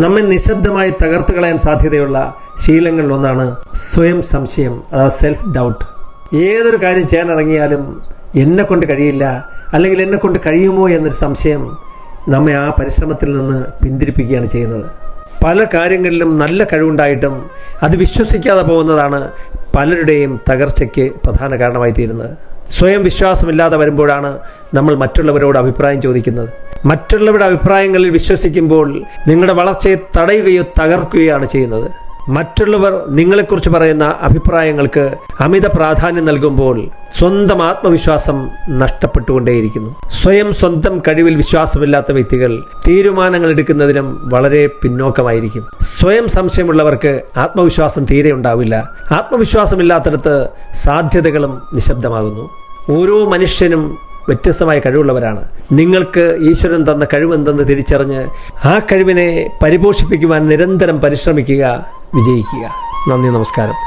നമ്മെ നിശബ്ദമായി തകർത്തു കളയാൻ സാധ്യതയുള്ള ശീലങ്ങളിലൊന്നാണ് സ്വയം സംശയം, അഥവാ സെൽഫ് ഡൗട്ട്. ഏതൊരു കാര്യം ചെയ്യാനിറങ്ങിയാലും എന്നെ കൊണ്ട് കഴിയില്ല, അല്ലെങ്കിൽ എന്നെ കൊണ്ട് കഴിയുമോ എന്നൊരു സംശയം നമ്മെ ആ പരിശ്രമത്തിൽ നിന്ന് പിന്തിരിപ്പിക്കുകയാണ് ചെയ്യുന്നത്. പല കാര്യങ്ങളിലും നല്ല കഴിവുണ്ടായിട്ടും അത് വിശ്വസിക്കാതെ പോകുന്നതാണ് പലരുടെയും തകർച്ചയ്ക്ക് പ്രധാന കാരണമായി തീരുന്നത്. സ്വയം വിശ്വാസമില്ലാതെ വരുമ്പോഴാണ് നമ്മൾ മറ്റുള്ളവരോട് അഭിപ്രായം ചോദിക്കുന്നത്. മറ്റുള്ളവരുടെ അഭിപ്രായങ്ങളിൽ വിശ്വസിക്കുമ്പോൾ നിങ്ങളുടെ വളർച്ചയെ തടയുകയോ തകർക്കുകയാണ് ചെയ്യുന്നത്. മറ്റുള്ളവർ നിങ്ങളെക്കുറിച്ച് പറയുന്ന അഭിപ്രായങ്ങൾക്ക് അമിത പ്രാധാന്യം നൽകുമ്പോൾ സ്വന്തം ആത്മവിശ്വാസം നഷ്ടപ്പെട്ടുകൊണ്ടേയിരിക്കുന്നു. സ്വന്തം കഴിവിൽ വിശ്വാസമില്ലാത്ത വ്യക്തികൾ തീരുമാനങ്ങൾ എടുക്കുന്നതിനും വളരെ പിന്നോക്കമായിരിക്കും. സ്വയം സംശയമുള്ളവർക്ക് ആത്മവിശ്വാസം തീരെ ഉണ്ടാവില്ല. ആത്മവിശ്വാസമില്ലാത്തടത്ത് സാധ്യതകളും നിശബ്ദമാകുന്നു. ഓരോ മനുഷ്യനും വ്യത്യസ്തമായ കഴിവുള്ളവരാണ്. നിങ്ങൾക്ക് ഈശ്വരൻ തന്ന കഴിവെന്തെന്ന് തിരിച്ചറിഞ്ഞ് ആ കഴിവിനെ പരിപോഷിപ്പിക്കുവാൻ നിരന്തരം പരിശ്രമിക്കുക, വിജയിക്കുക. നന്ദി, നമസ്കാരം.